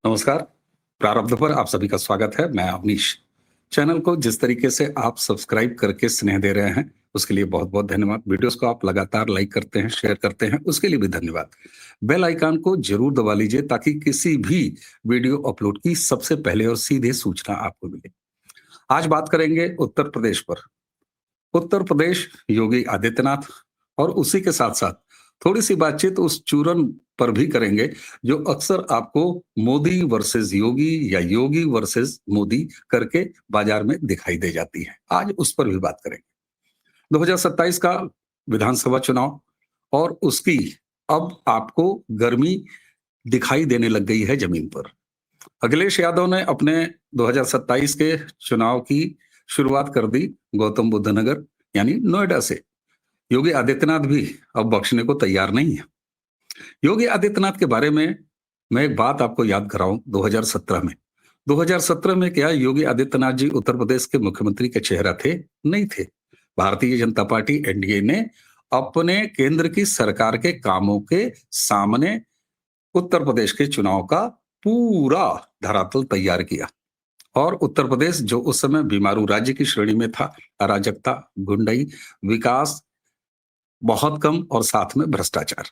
नमस्कार। प्रारब्ध पर आप सभी का स्वागत है। मैं अवनीश। चैनल को जिस तरीके से आप सब्सक्राइब करके स्नेह दे रहे हैं, उसके लिए बहुत-बहुत धन्यवाद। वीडियोस को आप लगातार लाइक करते हैं, शेयर करते हैं, उसके लिए भी धन्यवाद। बेल आइकन को ज़रूर दबा लीजिए ताकि किसी भी वीडियो अपलोड की सबसे पहले और सीधे सूचना आपको मिले। आज बात करेंगे उत्तर प्रदेश पर। उत्तर प्रदेश योगी आदित्यनाथ और उसी के साथ-साथ थोड़ी-सी बातचीत उस चूरन पर भी करेंगे, जो अक्सर आपको मोदी वर्सेस योगी या योगी वर्सेस मोदी करके बाजार में दिखाई दे जाती है। आज उस पर भी बात करेंगे। 2027 का विधानसभा चुनाव और उसकी अब आपको गर्मी दिखाई देने लग गई है जमीन पर। अखिलेश यादव ने अपने 2027 के चुनाव की शुरुआत कर दी गौतम बुद्ध नगर यानी नोएडा से। योगी आदित्यनाथ भी अब बख्शने को तैयार नहीं है। योगी आदित्यनाथ के बारे में मैं एक बात आपको याद कराऊं। 2017 में क्या योगी आदित्यनाथ जी उत्तर प्रदेश के मुख्यमंत्री के चेहरा थे? नहीं थे। भारतीय जनता पार्टी एनडीए ने अपने केंद्र की सरकार के कामों के सामने उत्तर प्रदेश के चुनाव का पूरा धरातल तैयार किया और उत्तर प्रदेश जो उस समय बीमारू राज्य की श्रेणी में था, अराजकता, गुंडाई, विकास बहुत कम और साथ में भ्रष्टाचार।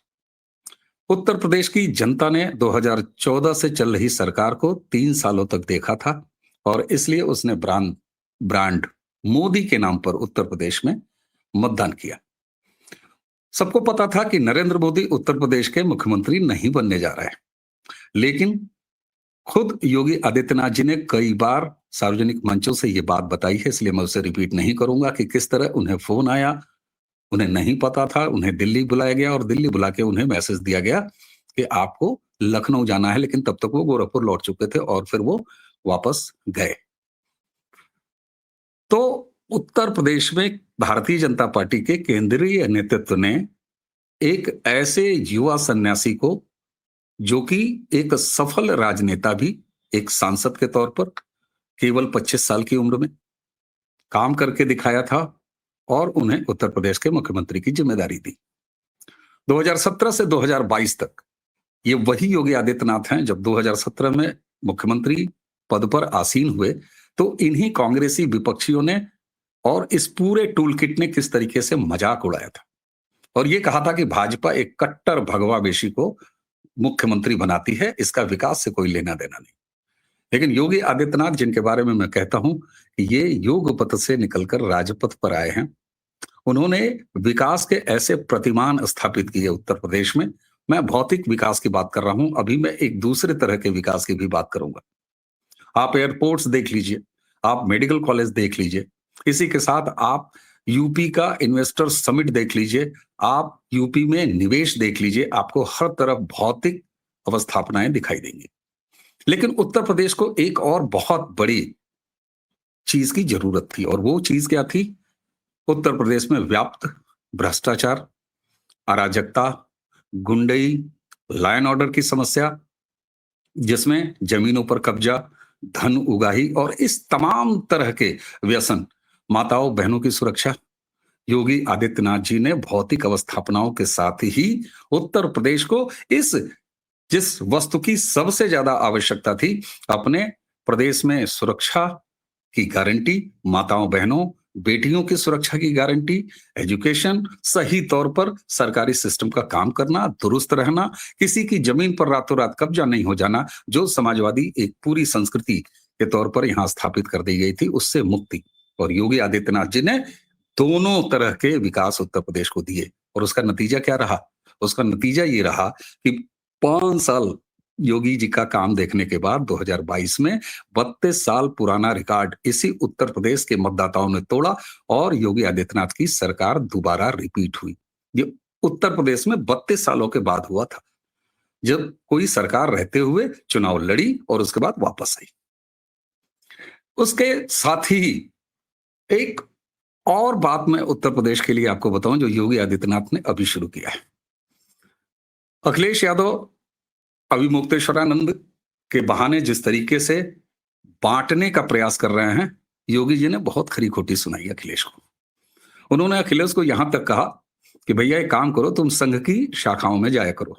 उत्तर प्रदेश की जनता ने 2014 से चल रही सरकार को 3 सालों तक देखा था और इसलिए उसने ब्रांड मोदी के नाम पर उत्तर प्रदेश में मतदान किया। सबको पता था कि नरेंद्र मोदी उत्तर प्रदेश के मुख्यमंत्री नहीं बनने जा रहे हैं, लेकिन खुद योगी आदित्यनाथ जी ने कई बार सार्वजनिक मंचों से ये बात बताई है, इसलिए मैं उसे रिपीट नहीं करूंगा कि किस तरह उन्हें फोन आया। उन्हें नहीं पता था, उन्हें दिल्ली बुलाया गया और दिल्ली बुला के उन्हें मैसेज दिया गया कि आपको लखनऊ जाना है, लेकिन तब तक वो गोरखपुर लौट चुके थे और फिर वो वापस गए। तो उत्तर प्रदेश में भारतीय जनता पार्टी के केंद्रीय नेतृत्व ने एक ऐसे युवा सन्यासी को, जो कि एक सफल राजनेता भी, एक सांसद के तौर पर केवल 25 साल की उम्र में काम करके दिखाया था और उन्हें उत्तर प्रदेश के मुख्यमंत्री की जिम्मेदारी दी। 2017 से 2022 तक ये वही योगी आदित्यनाथ हैं। जब 2017 में मुख्यमंत्री पद पर आसीन हुए तो इन्हीं कांग्रेसी विपक्षियों ने और इस पूरे टूल किट ने किस तरीके से मजाक उड़ाया था और ये कहा था कि भाजपा एक कट्टर भगवा वेशी को मुख्यमंत्री बनाती है, इसका विकास से कोई लेना देना नहीं। लेकिन योगी आदित्यनाथ, जिनके बारे में मैं कहता हूं कि ये योग पथ से निकलकर राजपथ पर आए हैं, उन्होंने विकास के ऐसे प्रतिमान स्थापित किए उत्तर प्रदेश में। मैं भौतिक विकास की बात कर रहा हूं, अभी मैं एक दूसरे तरह के विकास की भी बात करूंगा। आप एयरपोर्ट्स देख लीजिए, आप मेडिकल कॉलेज देख लीजिए, इसी के साथ आप यूपी का इन्वेस्टर समिट देख लीजिए, आप यूपी में निवेश देख लीजिए, आपको हर तरफ भौतिक अवस्थापनाएं दिखाई देंगी। लेकिन उत्तर प्रदेश को एक और बहुत बड़ी चीज की जरूरत थी और वो चीज क्या थी? उत्तर प्रदेश में व्याप्त भ्रष्टाचार, अराजकता, गुंडई, लॉ एंड ऑर्डर की समस्या, जिसमें जमीनों पर कब्जा, धन उगाही और इस तमाम तरह के व्यसन, माताओं बहनों की सुरक्षा। योगी आदित्यनाथ जी ने भौतिक अवस्थापनाओं के साथ ही उत्तर प्रदेश को इस जिस वस्तु की सबसे ज्यादा आवश्यकता थी, अपने प्रदेश में सुरक्षा की गारंटी, माताओं बहनों बेटियों की सुरक्षा की गारंटी, एजुकेशन, सही तौर पर सरकारी सिस्टम का काम करना, दुरुस्त रहना, किसी की जमीन पर रातों रात कब्जा नहीं हो जाना, जो समाजवादी एक पूरी संस्कृति के तौर पर यहां स्थापित कर दी गई थी, उससे मुक्ति। और योगी आदित्यनाथ जी ने दोनों तरह के विकास उत्तर प्रदेश को दिए और उसका नतीजा क्या रहा? उसका नतीजा ये रहा कि 5 साल योगी जी का काम देखने के बाद 2022 में 32 साल पुराना रिकॉर्ड इसी उत्तर प्रदेश के मतदाताओं ने तोड़ा और योगी आदित्यनाथ की सरकार दोबारा रिपीट हुई। ये उत्तर प्रदेश में 32 सालों के बाद हुआ था, जब कोई सरकार रहते हुए चुनाव लड़ी और उसके बाद वापस आई। उसके साथ ही एक और बात मैं उत्तर प्रदेश के लिए आपको बताऊं, जो योगी आदित्यनाथ ने अभी शुरू किया है। अखिलेश यादव अविमुक्तेश्वरानंद के बहाने जिस तरीके से बांटने का प्रयास कर रहे हैं, योगी जी ने बहुत खरी खोटी सुनाई अखिलेश को। उन्होंने अखिलेश को यहां तक कहा कि भैया एक काम करो, तुम संघ की शाखाओं में जाया करो।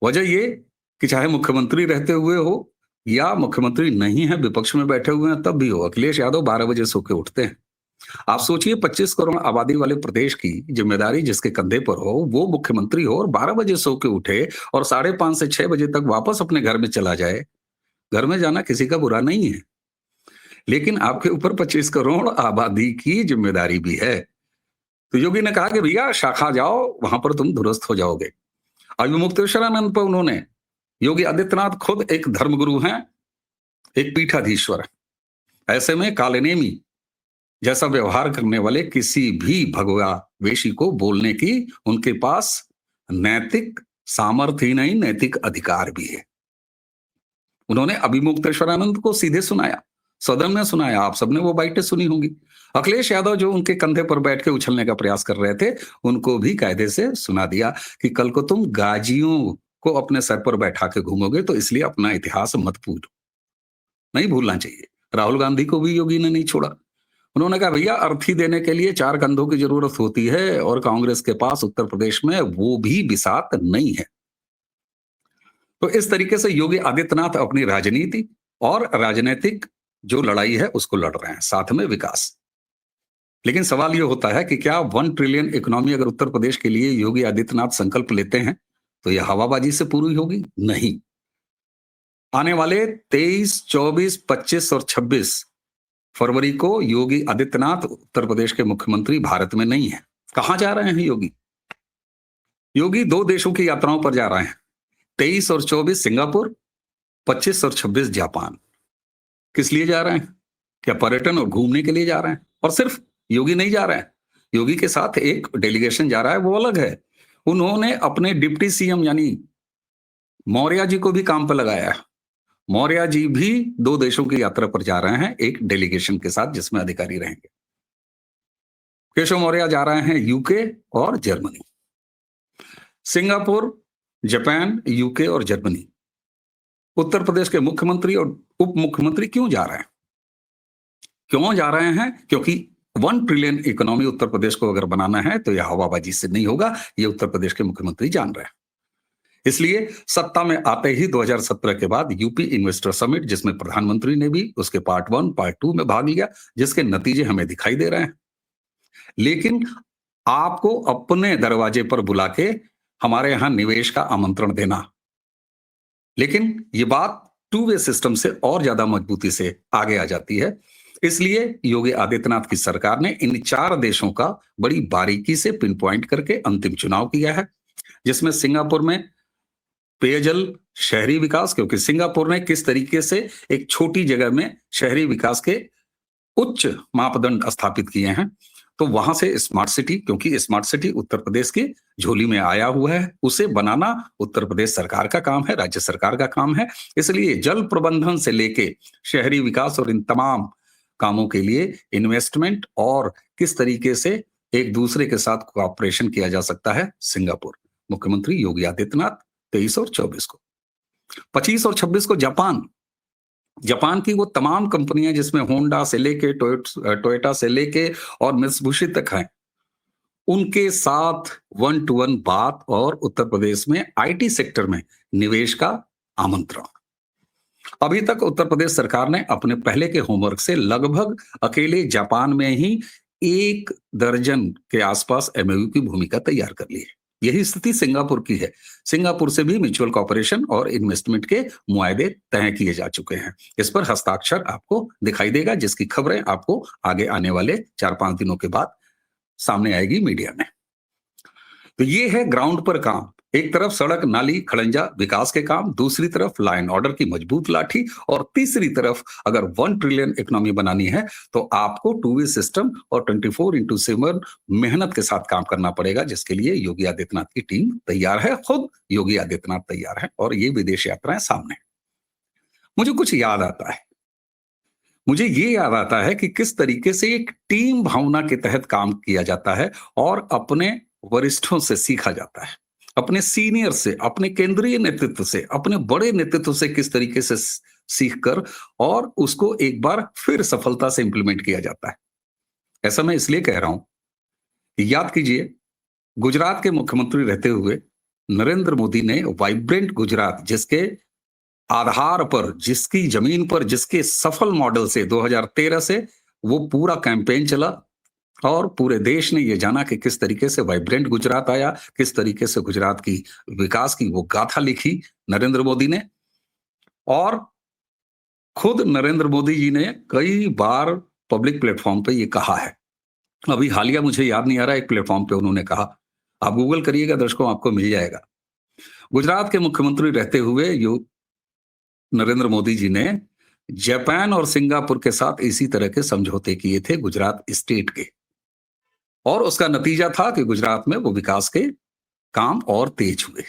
वजह ये कि चाहे मुख्यमंत्री रहते हुए हो या मुख्यमंत्री नहीं है, विपक्ष में बैठे हुए हैं, तब भी हो, अखिलेश यादव 12 बजे सो के उठते हैं। आप सोचिए 25 करोड़ आबादी वाले प्रदेश की जिम्मेदारी जिसके कंधे पर हो, वो मुख्यमंत्री हो और 12 बजे सो के उठे और 5:30 से 6 बजे तक वापस अपने घर में चला जाए। घर में जाना किसी का बुरा नहीं है, लेकिन आपके ऊपर 25 करोड़ आबादी की जिम्मेदारी भी है। तो योगी ने कहा कि भैया शाखा जाओ, वहां पर तुम दुरुस्त हो जाओगे। अभिमुक्तेश्वरानंद पर उन्होंने, योगी आदित्यनाथ खुद एक धर्मगुरु हैं, एक पीठाधीश्वर है। ऐसे में कालेनेमी जैसा व्यवहार करने वाले किसी भी भगवा वेशी को बोलने की उनके पास नैतिक सामर्थ्य ही नहीं, नैतिक अधिकार भी है। उन्होंने अभिमुक्तेश्वरानंद को सीधे सुनाया, सदन में सुनाया, आप सबने वो बाइटें सुनी होंगी। अखिलेश यादव जो उनके कंधे पर बैठ के उछलने का प्रयास कर रहे थे, उनको भी कायदे से सुना दिया कि कल को तुम गाजियों को अपने सर पर बैठा के घूमोगे, तो इसलिए अपना इतिहास मत भूलो, नहीं भूलना चाहिए। राहुल गांधी को भी योगी ने नहीं छोड़ा। उन्होंने कहा भैया अर्थी देने के लिए 4 कंधों की जरूरत होती है और कांग्रेस के पास उत्तर प्रदेश में वो भी बिसात नहीं है। तो इस तरीके से योगी आदित्यनाथ अपनी राजनीति और राजनीतिक जो लड़ाई है उसको लड़ रहे हैं, साथ में विकास। लेकिन सवाल ये होता है कि क्या 1 ट्रिलियन इकोनॉमी अगर उत्तर प्रदेश के लिए योगी आदित्यनाथ संकल्प लेते हैं तो यह हवाबाजी से पूरी होगी? नहीं। आने वाले 23, 24, 25 और 26 फरवरी को योगी आदित्यनाथ उत्तर प्रदेश के मुख्यमंत्री भारत में नहीं है। कहां जा रहे हैं योगी? योगी 2 देशों की यात्राओं पर जा रहे हैं, 23 और 24 सिंगापुर, 25 और 26 जापान। किस लिए जा रहे हैं? क्या पर्यटन और घूमने के लिए जा रहे हैं? और सिर्फ योगी नहीं जा रहे हैं, योगी के साथ एक डेलीगेशन जा रहा है, वो अलग है। उन्होंने अपने डिप्टी सीएम यानी मौर्य जी को भी काम पर लगाया है। मौर्य जी भी 2 देशों की यात्रा पर जा रहे हैं एक डेलीगेशन के साथ, जिसमें अधिकारी रहेंगे। केशव मौर्य जा रहे हैं यूके और जर्मनी। सिंगापुर, जापान, यूके और जर्मनी। उत्तर प्रदेश के मुख्यमंत्री और उप मुख्यमंत्री क्यों जा रहे हैं? क्यों जा रहे हैं? क्योंकि 1 ट्रिलियन इकोनॉमी उत्तर प्रदेश को अगर बनाना है तो यह हवाबाजी से नहीं होगा, ये उत्तर प्रदेश के मुख्यमंत्री जान रहे हैं। इसलिए सत्ता में आते ही 2017 के बाद यूपी इन्वेस्टर समिट, जिसमें प्रधानमंत्री ने भी उसके पार्ट 1, पार्ट 2 में भाग लिया, जिसके नतीजे हमें दिखाई दे रहे हैं। लेकिन आपको अपने दरवाजे पर बुला के हमारे यहां निवेश का आमंत्रण देना, लेकिन ये बात 2 वे सिस्टम से और ज्यादा मजबूती से आगे आ जाती है। इसलिए योगी आदित्यनाथ की सरकार ने इन 4 देशों का बड़ी बारीकी से पिन पॉइंट करके अंतिम चुनाव किया है, जिसमें सिंगापुर में पेयजल, शहरी विकास, क्योंकि सिंगापुर ने किस तरीके से एक छोटी जगह में शहरी विकास के उच्च मापदंड स्थापित किए हैं, तो वहां से स्मार्ट सिटी, क्योंकि स्मार्ट सिटी उत्तर प्रदेश की झोली में आया हुआ है, उसे बनाना उत्तर प्रदेश सरकार का काम है, राज्य सरकार का काम है। इसलिए जल प्रबंधन से लेके शहरी विकास और इन तमाम कामों के लिए इन्वेस्टमेंट और किस तरीके से एक दूसरे के साथ कोऑपरेशन किया जा सकता है, सिंगापुर। मुख्यमंत्री योगी आदित्यनाथ 23 और 24 को। 25 और 26 को जापान। जापान की वो तमाम कंपनियां जिसमें होंडा से लेके टोयोटा से लेके और मित्सुबिशी तक हैं, उनके साथ 1 टू 1 बात और उत्तर प्रदेश में आईटी सेक्टर में निवेश का आमंत्रण। अभी तक उत्तर प्रदेश सरकार ने अपने पहले के होमवर्क से लगभग अकेले जापान में ही 1 दर्जन के आसपास एमओयू की भूमिका तैयार कर ली है। यही स्थिति सिंगापुर की है। सिंगापुर से भी म्यूचुअल कॉर्पोरेशन और इन्वेस्टमेंट के मुआयदे तय किए जा चुके हैं। इस पर हस्ताक्षर आपको दिखाई देगा, जिसकी खबरें आपको आगे आने वाले 4-5 दिनों के बाद सामने आएगी मीडिया में। तो ये है ग्राउंड पर काम। एक तरफ सड़क, नाली, खड़ंजा विकास के काम, दूसरी तरफ लॉ एंड ऑर्डर की मजबूत लाठी, और तीसरी तरफ अगर 1 ट्रिलियन इकोनॉमी बनानी है तो आपको 2 वे सिस्टम और 24/7 मेहनत के साथ काम करना पड़ेगा, जिसके लिए योगी आदित्यनाथ की टीम तैयार है, खुद योगी आदित्यनाथ तैयार है, और ये विदेश यात्राएं सामने। मुझे कुछ याद आता है, मुझे ये याद आता है कि किस तरीके से एक टीम भावना के तहत काम किया जाता है और अपने वरिष्ठों से सीखा जाता है, अपने सीनियर से, अपने केंद्रीय नेतृत्व से, अपने बड़े नेतृत्व से किस तरीके से सीख कर और उसको एक बार फिर सफलता से इंप्लीमेंट किया जाता है। ऐसा मैं इसलिए कह रहा हूं, याद कीजिए गुजरात के मुख्यमंत्री रहते हुए नरेंद्र मोदी ने वाइब्रेंट गुजरात, जिसके आधार पर, जिसकी जमीन पर, जिसके सफल मॉडल से 2013 से वो पूरा कैंपेन चला और पूरे देश ने ये जाना कि किस तरीके से वाइब्रेंट गुजरात आया, किस तरीके से गुजरात की विकास की वो गाथा लिखी नरेंद्र मोदी ने। और खुद नरेंद्र मोदी जी ने कई बार पब्लिक प्लेटफॉर्म पे ये कहा है। अभी हालिया मुझे याद नहीं आ रहा, एक प्लेटफॉर्म पे उन्होंने कहा, आप गूगल करिएगा दर्शकों, आपको मिल जाएगा। गुजरात के मुख्यमंत्री रहते हुए नरेंद्र मोदी जी ने जापान और सिंगापुर के साथ इसी तरह के समझौते किए थे गुजरात स्टेट के, और उसका नतीजा था कि गुजरात में वो विकास के काम और तेज हुए।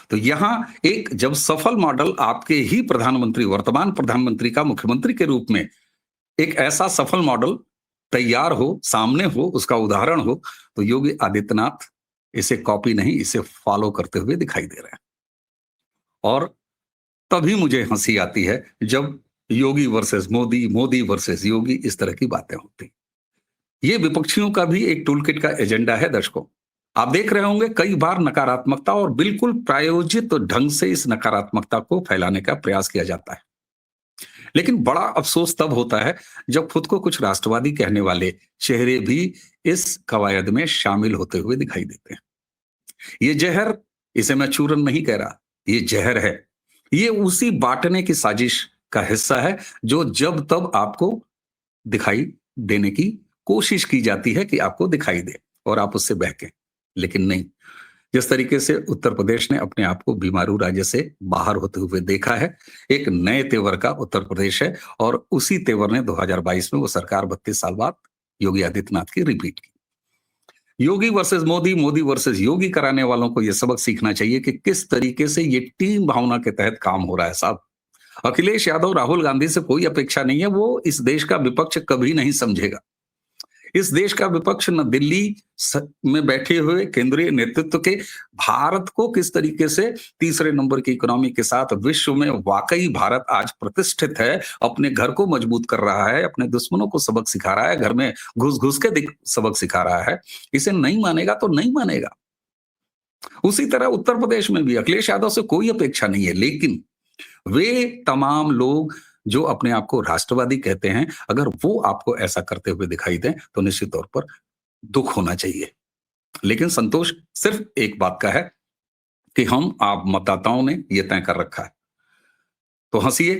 तो यहां एक जब सफल मॉडल आपके ही प्रधानमंत्री, वर्तमान प्रधानमंत्री का मुख्यमंत्री के रूप में एक ऐसा सफल मॉडल तैयार हो, सामने हो, उसका उदाहरण हो, तो योगी आदित्यनाथ इसे कॉपी नहीं, इसे फॉलो करते हुए दिखाई दे रहे हैं। और तभी मुझे हंसी आती है जब योगी वर्सेस मोदी, मोदी वर्सेस योगी, इस तरह की बातें होती। ये विपक्षियों का भी एक टूल किट का एजेंडा है दर्शकों। आप देख रहे होंगे कई बार नकारात्मकता और बिल्कुल प्रायोजित ढंग से इस नकारात्मकता को फैलाने का प्रयास किया जाता है। लेकिन बड़ा अफसोस तब होता है जब खुद को कुछ राष्ट्रवादी कहने वाले चेहरे भी इस कवायद में शामिल होते हुए दिखाई देते हैं। ये जहर, इसे मैं चूरन नहीं कह रहा, ये जहर है। ये उसी बांटने की साजिश का हिस्सा है जो जब तब आपको दिखाई देने की कोशिश की जाती है कि आपको दिखाई दे और आप उससे बहकें, लेकिन नहीं। जिस तरीके से उत्तर प्रदेश ने अपने आप को बीमारू राज्य से बाहर होते हुए देखा है, एक नए तेवर का उत्तर प्रदेश है, और उसी तेवर ने 2022 में वो सरकार 32 साल बाद योगी आदित्यनाथ की रिपीट की। योगी वर्सेस मोदी, मोदी वर्सेस योगी कराने वालों को यह सबक सीखना चाहिए कि किस तरीके से ये टीम भावना के तहत काम हो रहा है साहब। अखिलेश यादव, राहुल गांधी से कोई अपेक्षा नहीं है, वो इस देश का विपक्ष कभी नहीं समझेगा। इस देश का विपक्ष न दिल्ली में बैठे हुए केंद्रीय नेतृत्व के भारत को किस तरीके से तीसरे नंबर की इकोनॉमी के साथ विश्व में वाकई भारत आज प्रतिष्ठित है, अपने घर को मजबूत कर रहा है, अपने दुश्मनों को सबक सिखा रहा है, घर में घुस घुस के सबक सिखा रहा है, इसे नहीं मानेगा तो नहीं मानेगा। उसी तरह उत्तर प्रदेश में भी अखिलेश यादव से कोई अपेक्षा नहीं है, लेकिन वे तमाम लोग जो अपने आप को राष्ट्रवादी कहते हैं, अगर वो आपको ऐसा करते हुए दिखाई दें तो निश्चित तौर पर दुख होना चाहिए। लेकिन संतोष सिर्फ एक बात का है कि हम आप मतदाताओं ने यह तय कर रखा है, तो हंसिए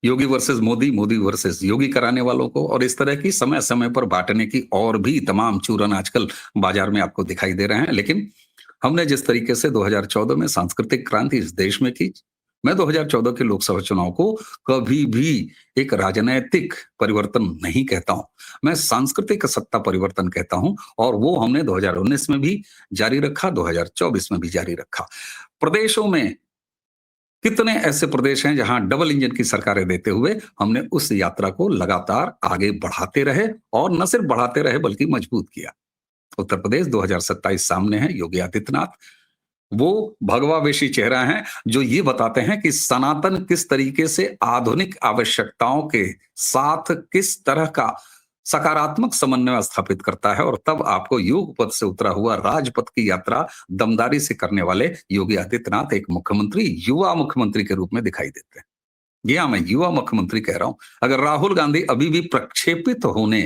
योगी वर्सेस मोदी, मोदी वर्सेस योगी कराने वालों को, और इस तरह की समय समय पर बांटने की और भी तमाम चूरन आजकल बाजार में आपको दिखाई दे रहे हैं। लेकिन हमने जिस तरीके से 2014 में सांस्कृतिक क्रांति इस देश में की, मैं 2014 के लोकसभा चुनाव को कभी भी एक राजनैतिक परिवर्तन नहीं कहता हूं, मैं सांस्कृतिक सत्ता परिवर्तन कहता हूं, और वो हमने 2019 में भी जारी रखा, 2024 में भी जारी रखा। प्रदेशों में कितने ऐसे प्रदेश हैं जहां डबल इंजन की सरकारें देते हुए हमने उस यात्रा को लगातार आगे बढ़ाते रहे, और न सिर्फ बढ़ाते रहे बल्कि मजबूत किया। उत्तर प्रदेश 2027 सामने है, योगी आदित्यनाथ वो भगवावेशी चेहरा है जो ये बताते हैं कि सनातन किस तरीके से आधुनिक आवश्यकताओं के साथ किस तरह का सकारात्मक समन्वय स्थापित करता है, और तब आपको योग पथ से उतरा हुआ राजपथ की यात्रा दमदारी से करने वाले योगी आदित्यनाथ एक मुख्यमंत्री, युवा मुख्यमंत्री के रूप में दिखाई देते हैं। जी हाँ, मैं युवा मुख्यमंत्री कह रहा हूं। अगर राहुल गांधी अभी भी प्रक्षेपित होने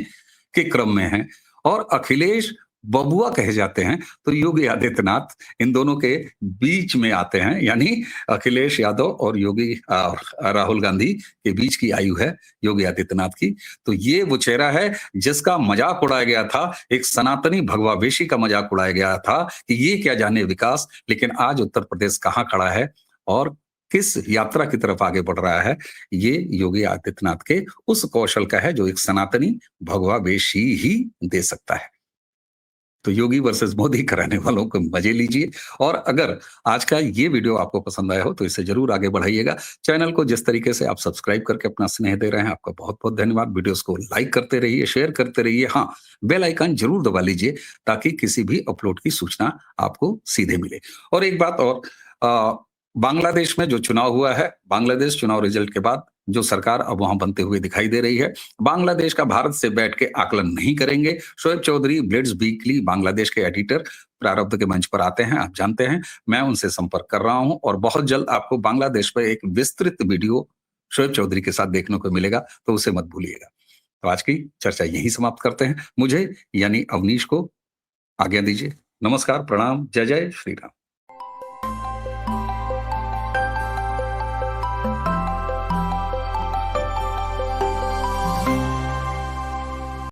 के क्रम में है और अखिलेश बबुआ कहे जाते हैं, तो योगी आदित्यनाथ इन दोनों के बीच में आते हैं, यानी अखिलेश यादव और योगी राहुल गांधी के बीच की आयु है योगी आदित्यनाथ की। तो ये वो चेहरा है जिसका मजाक उड़ाया गया था, एक सनातनी भगवावेशी का मजाक उड़ाया गया था कि ये क्या जाने विकास, लेकिन आज उत्तर प्रदेश कहाँ खड़ा है और किस यात्रा की तरफ आगे बढ़ रहा है, ये योगी आदित्यनाथ के उस कौशल का है जो एक सनातनी भगवावेशी ही दे सकता है। तो योगी वर्सेस मोदी कराने वालों को मजे लीजिए, और अगर आज का ये वीडियो आपको पसंद आया हो तो इसे जरूर आगे बढ़ाइएगा। चैनल को जिस तरीके से आप सब्सक्राइब करके अपना स्नेह दे रहे हैं, आपका बहुत बहुत धन्यवाद। वीडियोस को लाइक करते रहिए, शेयर करते रहिए, हाँ बेल आइकन जरूर दबा लीजिए ताकि किसी भी अपलोड की सूचना आपको सीधे मिले। और एक बात और, बांग्लादेश में जो चुनाव हुआ है, बांग्लादेश चुनाव रिजल्ट के बाद जो सरकार अब वहां बनते हुए दिखाई दे रही है। बांग्लादेश का भारत से बैठ के आकलन नहीं करेंगे। शोएब चौधरी ब्लिट्ज वीकली बांग्लादेश के एडिटर प्रारब्ध के मंच पर आते हैं, आप जानते हैं। मैं उनसे संपर्क कर रहा हूं और बहुत जल्द आपको बांग्लादेश पर एक विस्तृत वीडियो शोएब चौधरी के साथ देखने को मिलेगा, तो उसे मत भूलिएगा। तो आज की चर्चा यहीं समाप्त करते हैं। मुझे यानी अवनीश को आज्ञा दीजिए। नमस्कार, प्रणाम, जय जय श्री राम।